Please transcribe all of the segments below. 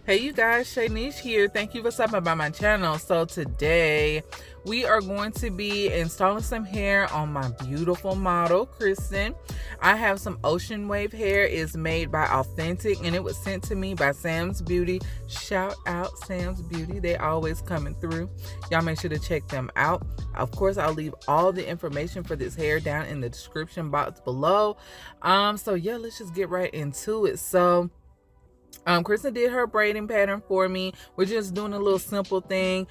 Hey you guys, Shay Nish here. Thank you for stopping by my channel. So today we are going to be installing some hair on my beautiful model, Kristen. I have some ocean wave hair. It's made by Authentic and it was sent to me by Sam's Beauty. Shout out Sam's Beauty. They always coming through. Y'all make sure to check them out. Of course, I'll leave all the information for this hair down in the description box below. So yeah, let's just get right into it. So Kristen did her braiding pattern for me. We're just doing a little simple thing.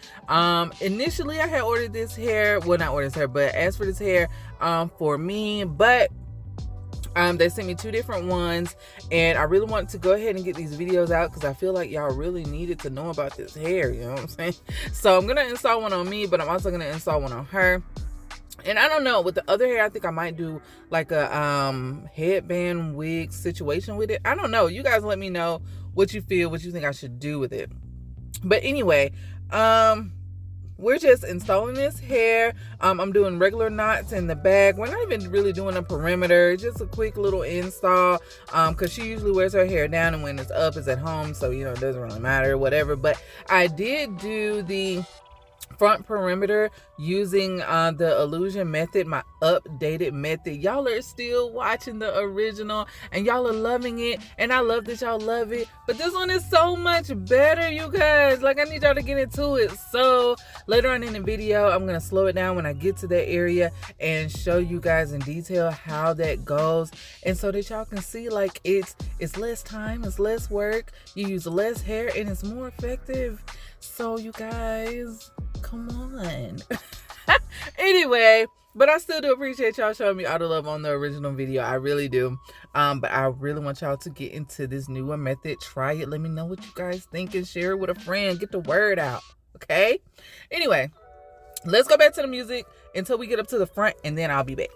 Initially I had ordered this hair, well not ordered this hair, but asked for this hair for me, but they sent me two different ones and I really wanted to go ahead and get these videos out because I feel like y'all really needed to know about this hair, you know what I'm saying? So I'm gonna install one on me, but I'm also gonna install one on her. And I don't know, with the other hair, I think I might do like a headband wig situation with it. I don't know. You guys let me know what you feel, what you think I should do with it. But anyway, we're just installing this hair. I'm doing regular knots in the back. We're not even really doing a perimeter, just a quick little install, because she usually wears her hair down and when it's up, it's at home. So, you know, it doesn't really matter, whatever. But I did do the front perimeter using the illusion method, my updated method. Y'all are still watching the original and y'all are loving it, and I love that y'all love it, but this one is so much better, you guys. Like, I need y'all to get into it. So later on in the video, I'm gonna slow it down when I get to that area and show you guys in detail how that goes, and so that y'all can see like it's less time, it's less work, you use less hair, and it's more effective. So you guys, come on. Anyway, but I still do appreciate y'all showing me all the love on the original video. I really do. But I really want y'all to get into this newer method. Try it. Let me know what you guys think and share it with a friend. Get the word out. Okay? Anyway, let's go back to the music until we get up to the front, and then I'll be back.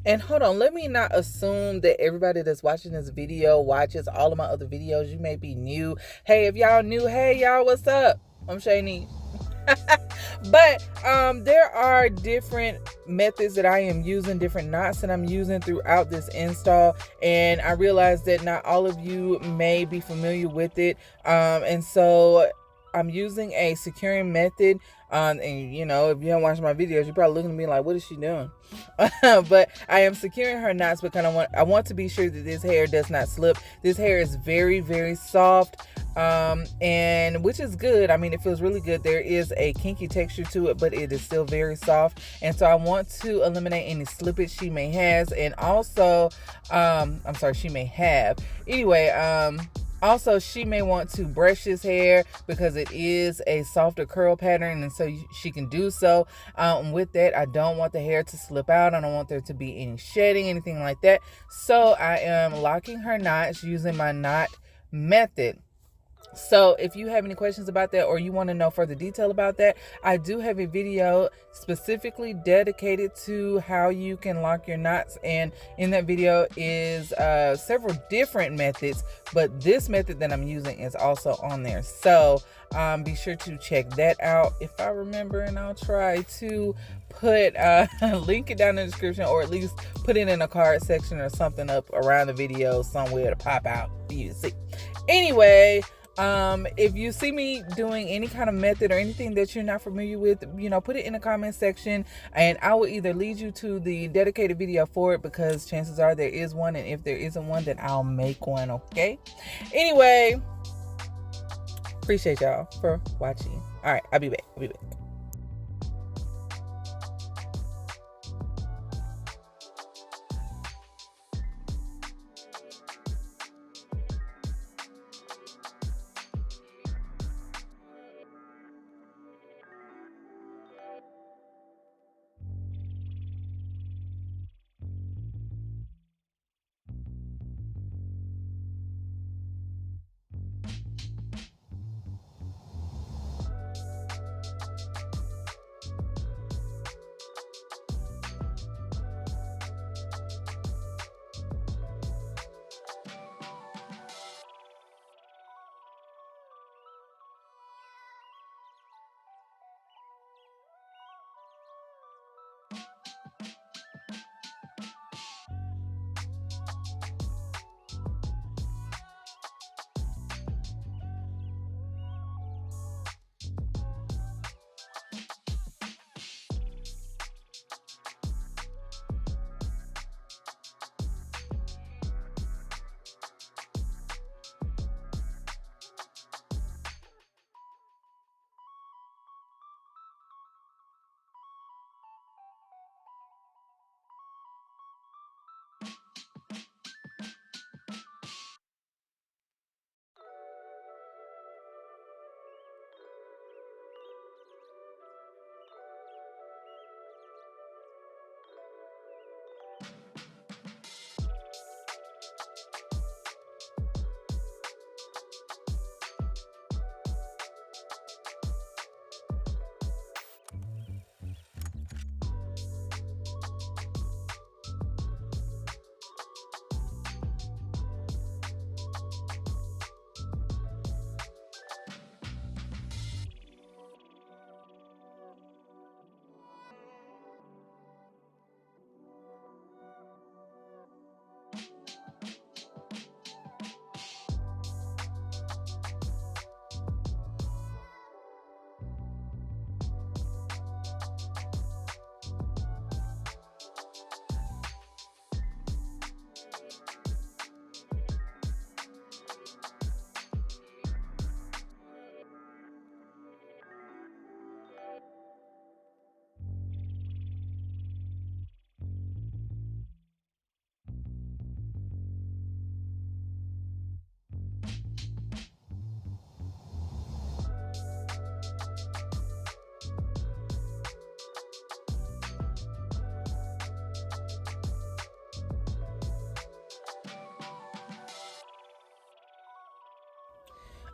And hold on, let me not assume that everybody that's watching this video watches all of my other videos. You may be new. Hey, if y'all new, hey y'all, what's up? I'm Shay Nish. But there are different methods that I am using, different knots that I'm using throughout this install, and I realize that not all of you may be familiar with it, and so I'm using a securing method. And you know, if you haven't watched my videos, you're probably looking at me like, what is she doing? But I am securing her knots because I want to be sure that this hair does not slip. This hair is very, very soft, and which is good. I mean, it feels really good. There is a kinky texture to it, but it is still very soft, and so I want to eliminate any slippage she may have, and also I'm sorry, she may have. Anyway, also, she may want to brush this hair because it is a softer curl pattern, and so she can do so. With that, I don't want the hair to slip out. I don't want there to be any shedding, anything like that. So I am locking her knots using my knot method. So if you have any questions about that, or you want to know further detail about that, I do have a video specifically dedicated to how you can lock your knots, and in that video is several different methods, but this method that I'm using is also on there. So be sure to check that out if I remember, and I'll try to put link it down in the description, or at least put it in a card section or something up around the video somewhere to pop out for you to see. Anyway, If you see me doing any kind of method or anything that you're not familiar with, you know, put it in the comment section, and I will either lead you to the dedicated video for it, because chances are there is one, and if there isn't one, then I'll make one. Okay, anyway, appreciate y'all for watching. All right, I'll be back.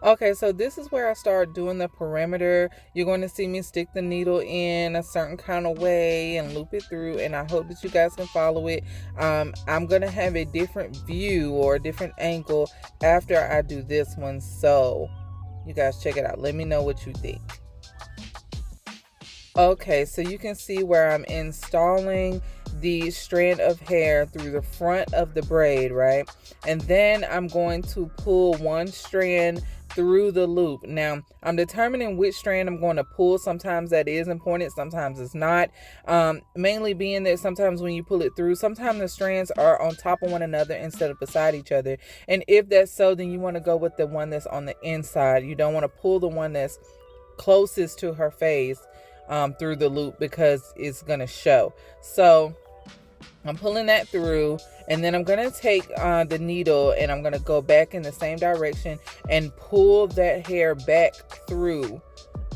Okay, so this is where I start doing the perimeter. You're going to see me stick the needle in a certain kind of way and loop it through, and I hope that you guys can follow it. I'm going to have a different view or a different angle after I do this one, so you guys check it out. Let me know what you think. Okay, so you can see where I'm installing the strand of hair through the front of the braid, right? And then I'm going to pull one strand through the loop. Now, I'm determining which strand I'm going to pull. Sometimes that is important, sometimes it's not. Mainly being that sometimes when you pull it through, sometimes the strands are on top of one another instead of beside each other. And if that's so, then you want to go with the one that's on the inside. You don't want to pull the one that's closest to her face through the loop, because it's gonna show. So I'm pulling that through, and then I'm gonna take the needle and I'm gonna go back in the same direction and pull that hair back through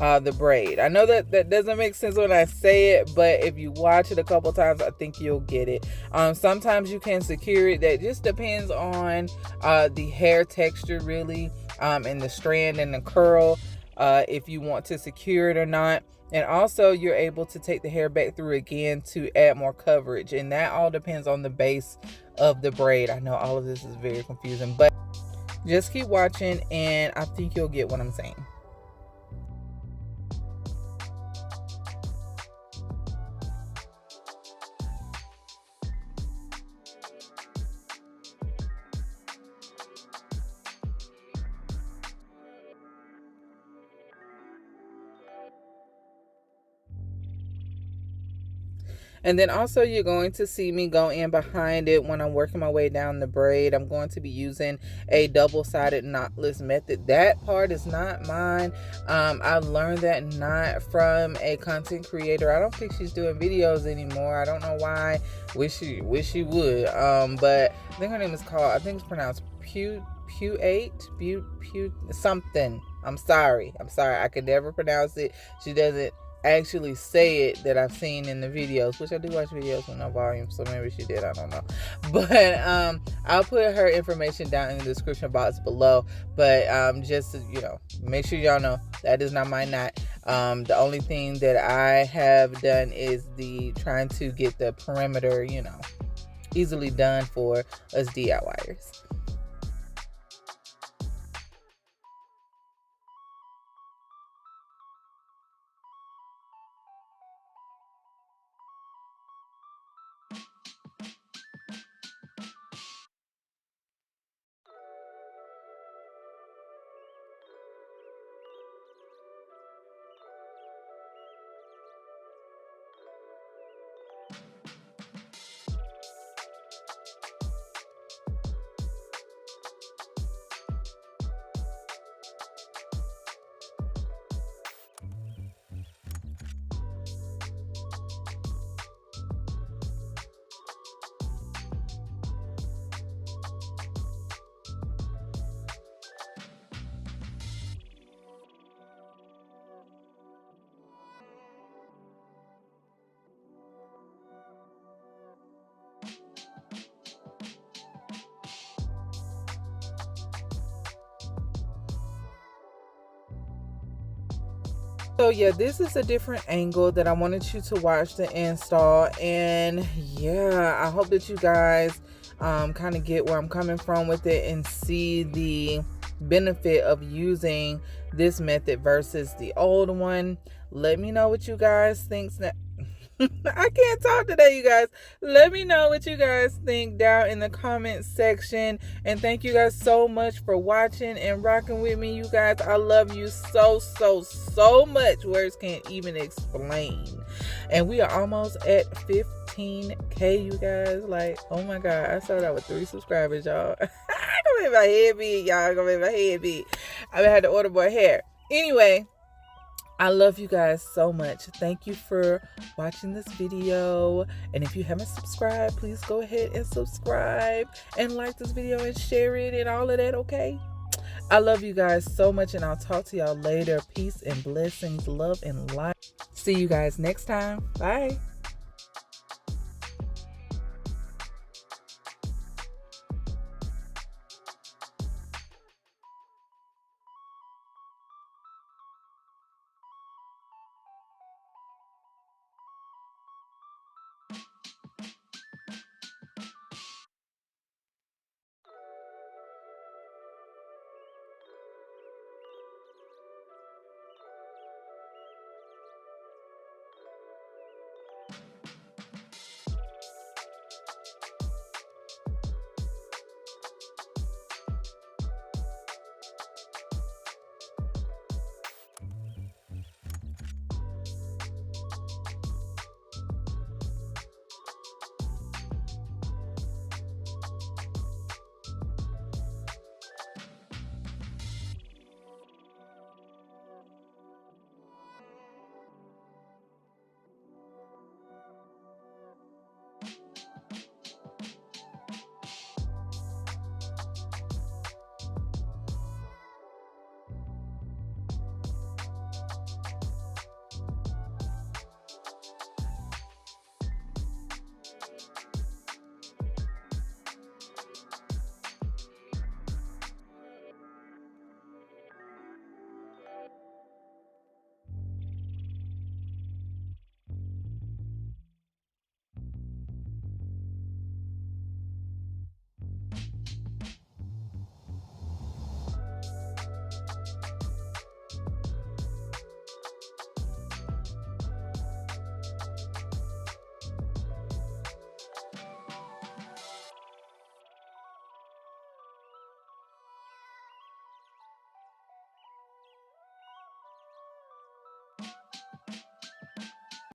the braid. I know that doesn't make sense when I say it, but if you watch it a couple times, I think you'll get it. Sometimes you can secure it. That just depends on the hair texture, really, and the strand and the curl, if you want to secure it or not. And also, you're able to take the hair back through again to add more coverage, and that all depends on the base of the braid. I know all of this is very confusing, but just keep watching and I think you'll get what I'm saying. And then also you're going to see me go in behind it when I'm working my way down the braid. I'm going to be using a double-sided knotless method. That part is not mine. I learned that knot from a content creator. I don't think she's doing videos anymore. I don't know why. Wish she would. But I think her name is called, I think it's pronounced something. I'm sorry. I could never pronounce it. She doesn't actually say it that I've seen in the videos, which I do watch videos with no volume, so maybe she did, I don't know. But I'll put her information down in the description box below. But just to, you know, make sure y'all know that is not my knot. The only thing that I have done is trying to get the perimeter, you know, easily done for us DIYers. So yeah, this is a different angle that I wanted you to watch the install. And yeah, I hope that you guys kind of get where I'm coming from with it and see the benefit of using this method versus the old one. Let me know what you guys think. I can't talk today, you guys. Let me know what you guys think down in the comment section. And thank you guys so much for watching and rocking with me, you guys. I love you so much. Words can't even explain. And we are almost at 15K, you guys. Like, oh my God. I started out with 3 subscribers, y'all. I'm gonna make my head beat, y'all. I'm gonna make my head beat. I'm gonna have to order more hair. Anyway, I love you guys so much. Thank you for watching this video. And if you haven't subscribed, please go ahead and subscribe and like this video and share it and all of that, okay? I love you guys so much, and I'll talk to y'all later. Peace and blessings, love and light. See you guys next time. Bye.